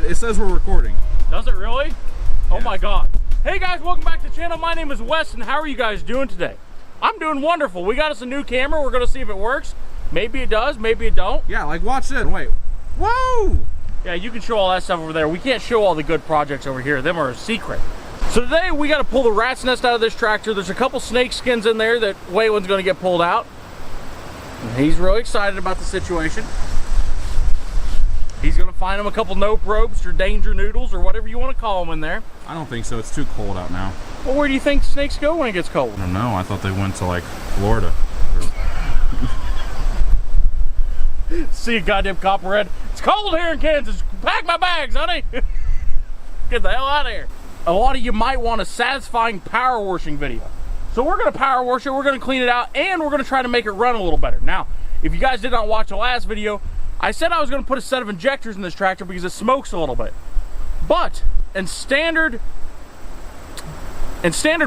It says we're recording. Does it really? Oh Yes. my God. Hey guys, welcome back to the channel. My name is Westen. How are you guys doing today? I'm doing wonderful. We got us a new camera. We're gonna see if it works. Maybe it does, maybe it don't. Yeah, like watch this. Wait. Whoa! Yeah, you can show all that stuff over there. We can't show all the good projects over here. Them are a secret. So today we got to pull the rat's nest out of this tractor. There's a couple snake skins in there that Waylon's going to get pulled out. And he's really excited about the situation. He's going to find him a couple nope ropes or danger noodles or whatever you want to call them in there. I don't think so. It's too cold out now. Well, where do you think snakes go when it gets cold? I don't know. I thought they went to like Florida. See you, goddamn copperhead. It's cold here in Kansas. Pack my bags, honey. Get the hell out of here. A lot of you might want a satisfying power washing video. So we're going to power wash it, we're going to clean it out, and we're going to try to make it run a little better. Now, if you guys did not watch the last video, I said I was going to put a set of injectors in this tractor because it smokes a little bit. But in standard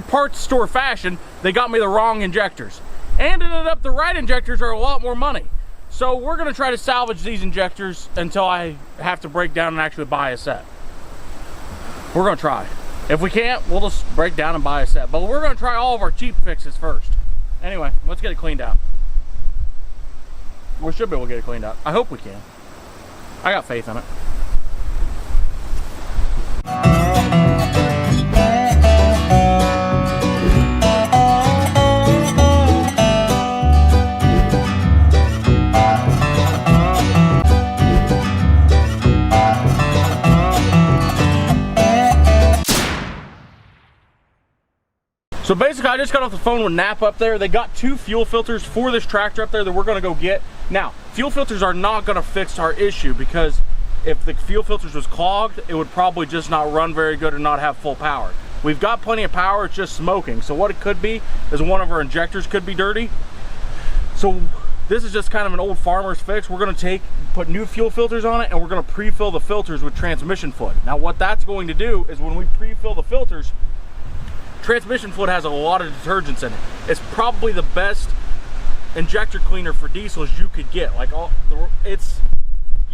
parts store fashion, they got me the wrong injectors. And ended up the right injectors are a lot more money. So we're going to try to salvage these injectors until I have to break down and actually buy a set. We're going to try. If we can't, we'll just break down and buy a set. But we're going to try all of our cheap fixes first. Anyway, let's get it cleaned out. We should be able to get it cleaned out. I hope we can. I got faith in it. So basically, I just got off the phone with Napa up there. They got 2 fuel filters for this tractor up there that we're gonna go get. Now, fuel filters are not gonna fix our issue because if the fuel filters was clogged, it would probably just not run very good and not have full power. We've got plenty of power, it's just smoking. So what it could be is one of our injectors could be dirty. So this is just kind of an old farmer's fix. We're gonna put new fuel filters on it and we're gonna pre-fill the filters with transmission fluid. Now what that's going to do is when we pre-fill the filters, transmission fluid has a lot of detergents in it. It's probably the best injector cleaner for diesels you could get. Like you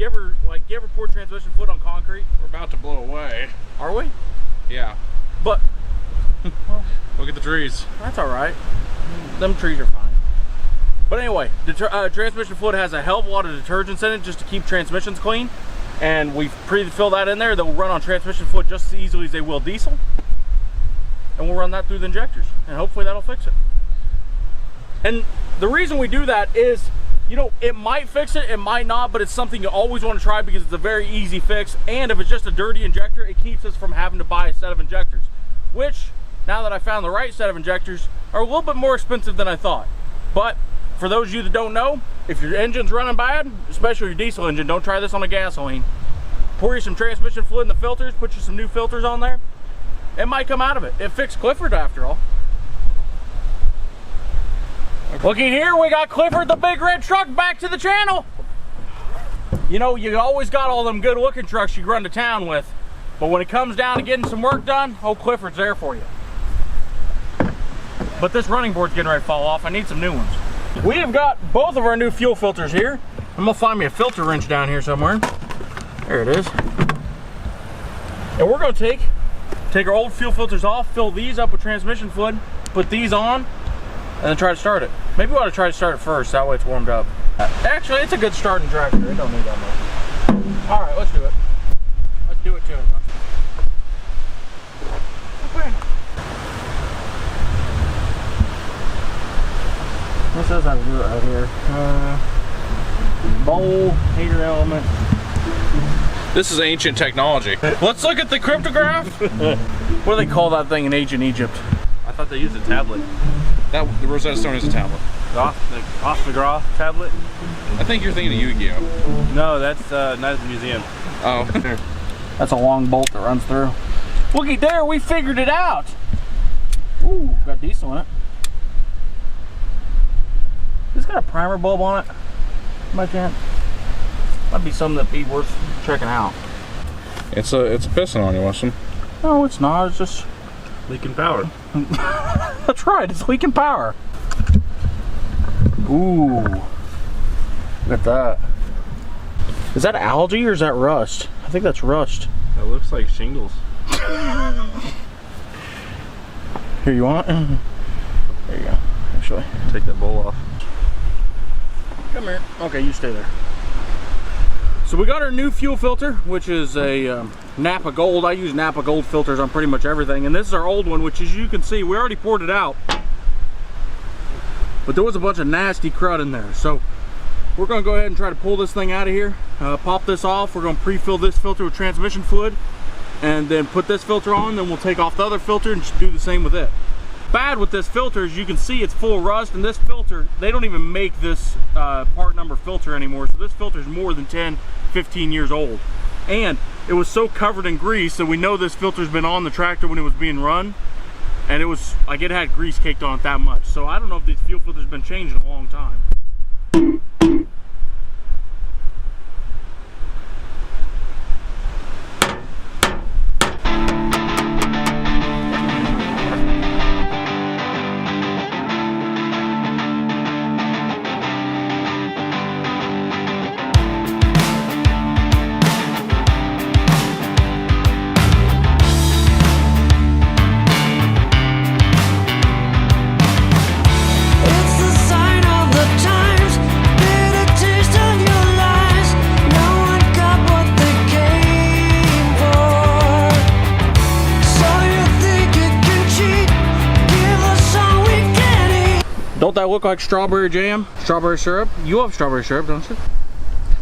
ever pour transmission fluid on concrete? We're about to blow away. Are we? Yeah. But well, Look at the trees. that's all right. Them trees are fine. But anyway, transmission fluid has a hell of a lot of detergents in it just to keep transmissions clean. And we've pre-filled that in there. They'll run on transmission fluid just as easily as they will diesel. And we'll run that through the injectors and hopefully that'll fix it. And the reason we do that is, you know, it might fix it, it might not, but it's something you always want to try because it's a very easy fix. And if it's just a dirty injector, it keeps us from having to buy a set of injectors, which now that I found the right set of injectors are a little bit more expensive than I thought. But for those of you that don't know, if your engine's running bad, especially your diesel engine, don't try this on a gasoline. Pour you some transmission fluid in the filters, put you some new filters on there. It might come out of it. It fixed Clifford after all. Looky here, we got Clifford the big red truck back to the channel. You know, you always got all them good looking trucks you run to town with. But when it comes down to getting some work done, old Clifford's there for you. But this running board's getting ready to fall off. I need some new ones. We have got both of our new fuel filters here. I'm gonna find me a filter wrench down here somewhere. There it is. And we're gonna take our old fuel filters off, fill these up with transmission fluid, put these on, and then try to start it. Maybe we ought to try to start it first, that way it's warmed up. Actually, it's a good starting tractor. It don't need that much. All right, let's do it. Let's do it to it. Okay. What says how to do it right here? Bowl, heater element. This is ancient technology. Let's look at the cryptograph. What do they call that thing in ancient Egypt? I thought they used a tablet. The Rosetta Stone is a tablet. Off the Groff tablet? I think you're thinking of Yu-Gi-Oh. No, that's not at the museum. Oh. That's a long bolt that runs through. Looky there, we figured it out. Ooh, got diesel in it. It's got a primer bulb on it. By chance. Might be something that'd be worth checking out. It's a piston on you, Weston. No, it's not. It's just leaking power. That's right. It's leaking power. Ooh, look at that. Is that algae or is that rust? I think that's rust. That looks like shingles. Here, you want it? There you go, actually. Take that bowl off. Come here. Okay, you stay there. So we got our new fuel filter, which is a Napa Gold. I use Napa Gold filters on pretty much everything. And this is our old one, which as you can see, we already poured it out. But there was a bunch of nasty crud in there. So we're gonna go ahead and try to pull this thing out of here. Pop this off. We're gonna pre-fill this filter with transmission fluid. And then put this filter on, then we'll take off the other filter and do the same with it. Bad with this filter, as you can see, it's full of rust, and this filter, they don't even make this part number filter anymore, so this filter is more than 10, 15 years old. And it was so covered in grease that we know this filter's been on the tractor when it was being run, and it was, like, it had grease caked on it that much. So I don't know if these fuel filters have been changed in a long time. Don't that look like strawberry jam? Strawberry syrup? You love strawberry syrup, don't you?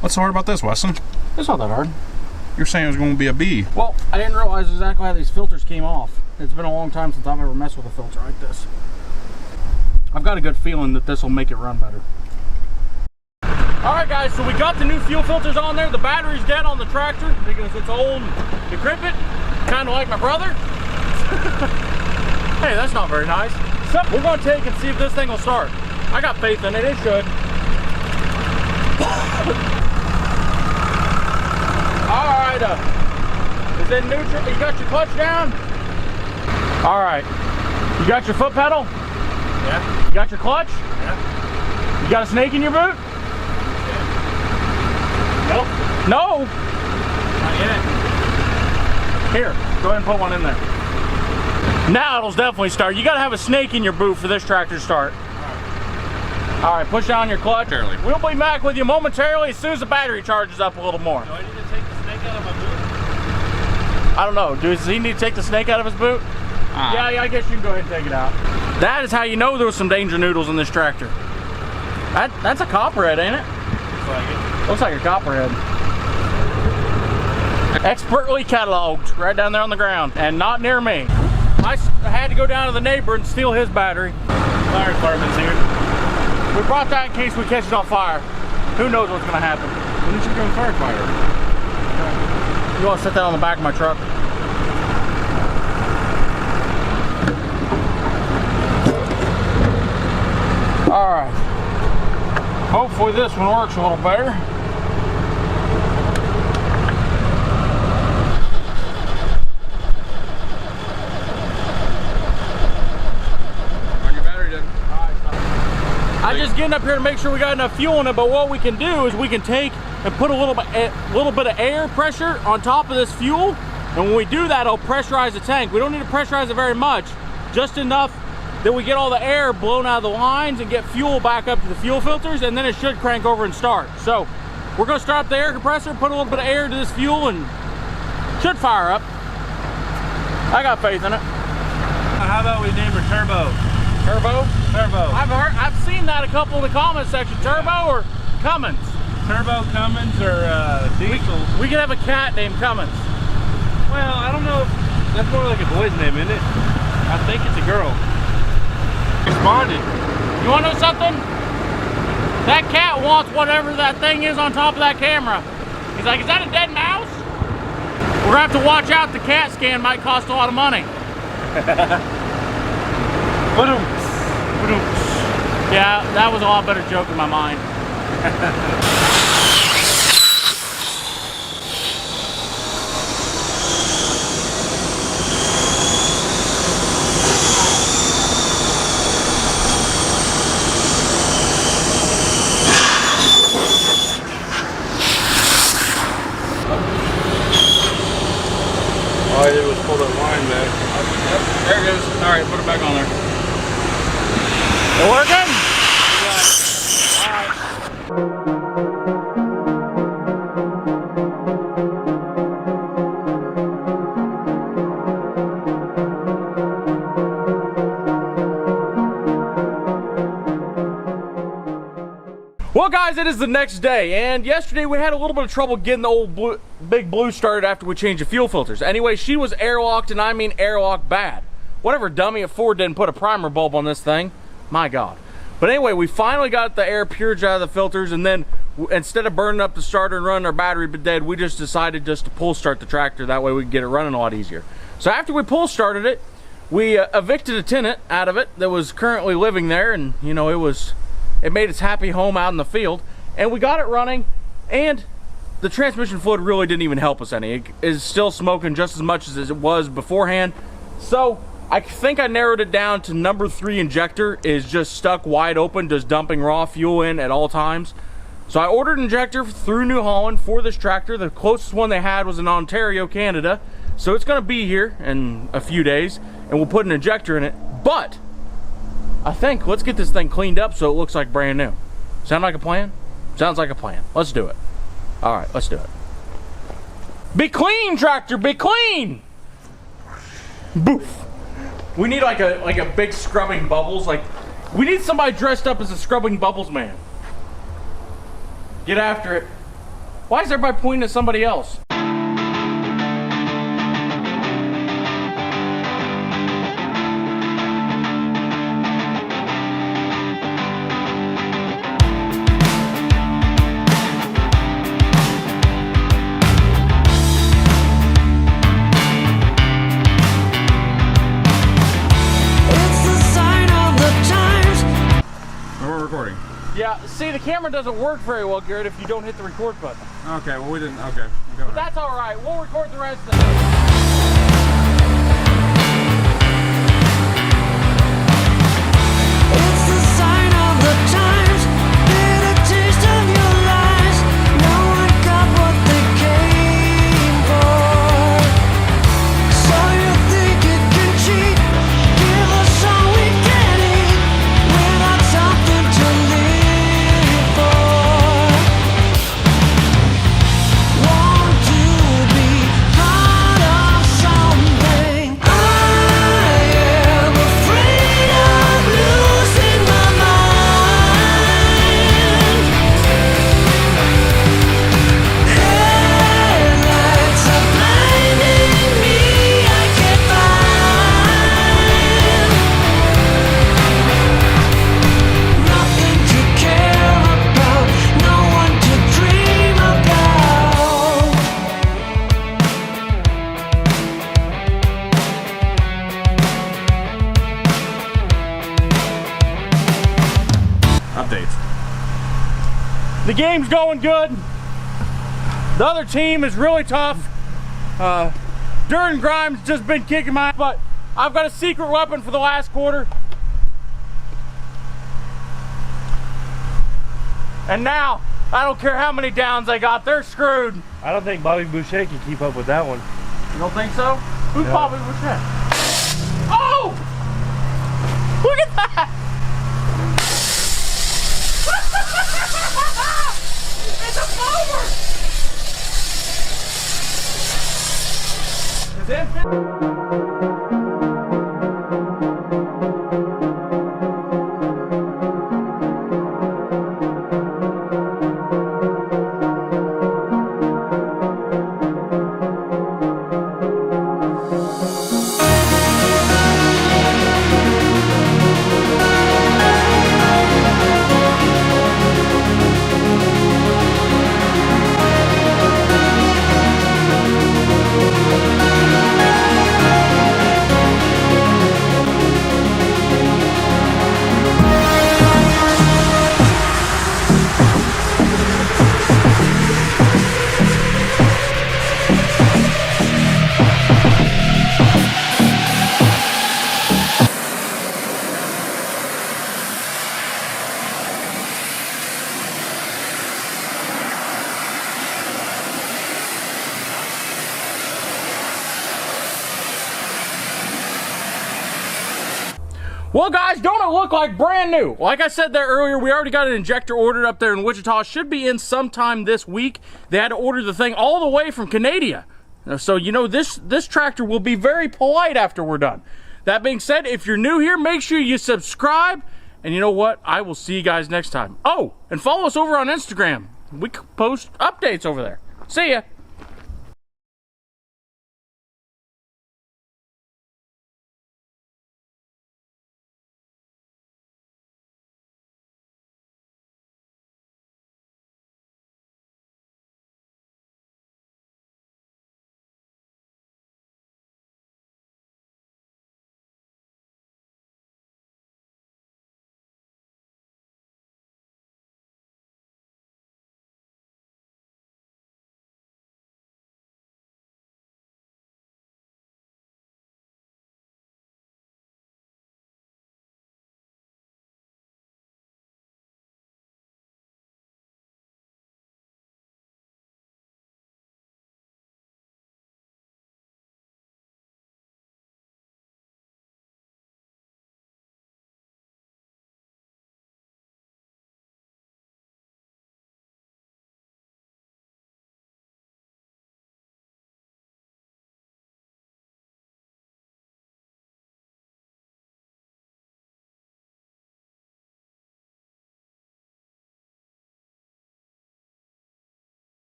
What's so hard about this, Weston? It's not that hard. You're saying it was going to be a B. Well, I didn't realize exactly how these filters came off. It's been a long time since I've ever messed with a filter like this. I've got a good feeling that this will make it run better. Alright guys, so we got the new fuel filters on there. The battery's dead on the tractor because it's old and decrepit. Kind of like my brother. Hey, that's not very nice. So we're going to take and see if this thing will start. I got faith in it, it should. Alright, is it neutral? You got your clutch down? Alright. You got your foot pedal? Yeah. You got your clutch? Yeah. You got a snake in your boot? Nope. No? Not yet. Here, go ahead and put one in there. Now it'll definitely start. You gotta have a snake in your boot for this tractor to start. Alright, push down your clutch. We'll be back with you momentarily as soon as the battery charges up a little more. Do I need to take the snake out of my boot? I don't know. Does he need to take the snake out of his boot? Yeah, I guess you can go ahead and take it out. That is how you know there was some danger noodles in this tractor. That's a copperhead, ain't it? Looks like it. Looks like a copperhead. Expertly cataloged right down there on the ground, and not near me. I had to go down to the neighbor and steal his battery. Fire department's here. We brought that in case we catch it on fire. Who knows what's gonna happen? When did you go firefighter? You want to set that on the back of my truck? All right. Hopefully this one works a little better. I'm just getting up here to make sure we got enough fuel in it, but what we can do is we can take and put a little bit of air pressure on top of this fuel, and when we do that, it'll pressurize the tank. We don't need to pressurize it very much, just enough that we get all the air blown out of the lines and get fuel back up to the fuel filters, and then it should crank over and start. So we're going to start up the air compressor, put a little bit of air to this fuel, and should fire up. I got faith in it. How about we name her Turbo? Turbo? Turbo. I've seen that a couple in the comment section. Turbo or Cummins? Turbo, Cummins, or Diesel. We could have a cat named Cummins. Well, I don't know. That's more like a boy's name, isn't it? I think it's a girl. Responded. You want to know something? That cat wants whatever that thing is on top of that camera. He's like, is that a dead mouse? We're going to have to watch out. The cat scan might cost a lot of money. Yeah, that was a lot better joke in my mind. Pull that line back. Yep, there it goes. All right, put it back on there. It working? Well, guys, it is the next day, and yesterday we had a little bit of trouble getting the old Big Blue started after we changed the fuel filters. Anyway, she was airlocked, and I mean airlocked bad. Whatever dummy at Ford didn't put a primer bulb on this thing. My God. But anyway, we finally got the air purged out of the filters, and then instead of burning up the starter and running our battery dead, we just decided just to pull start the tractor. That way we could get it running a lot easier. So after we pull started it, we evicted a tenant out of it that was currently living there, and you know, it made its happy home out in the field, and we got it running, and the transmission fluid really didn't even help us any. It is still smoking just as much as it was beforehand. So I think I narrowed it down to number 3 injector is just stuck wide open, just dumping raw fuel in at all times. So I ordered an injector through New Holland for this tractor. The closest one they had was in Ontario, Canada. So it's gonna be here in a few days, and we'll put an injector in it. But I think let's get this thing cleaned up so it looks like brand new. Sound like a plan? Sounds like a plan. Let's do it. All right, let's do it. Be clean, tractor, be clean! Boof. We need like a big scrubbing bubbles. Like, we need somebody dressed up as a scrubbing bubbles man. Get after it. Why is everybody pointing at somebody else? Yeah, see, the camera doesn't work very well, Garrett, if you don't hit the record button. Okay, well, we didn't. Okay. But that's all right. We'll record the rest of it. The game's going good. The other team is really tough. Duran Grimes just been kicking my butt. I've got a secret weapon for the last quarter. And now, I don't care how many downs they got, they're screwed. I don't think Bobby Boucher can keep up with that one. You don't think so? Who's No. Bobby Boucher? Oh! Look at that! It's a mower! Is it? Well, guys, don't it look like brand new? Like I said there earlier, we already got an injector ordered up there in Wichita. Should be in sometime this week. They had to order the thing all the way from Canada. So, you know, this tractor will be very polite after we're done. That being said, if you're new here, make sure you subscribe. And you know what? I will see you guys next time. Oh, and follow us over on Instagram. We post updates over there. See ya.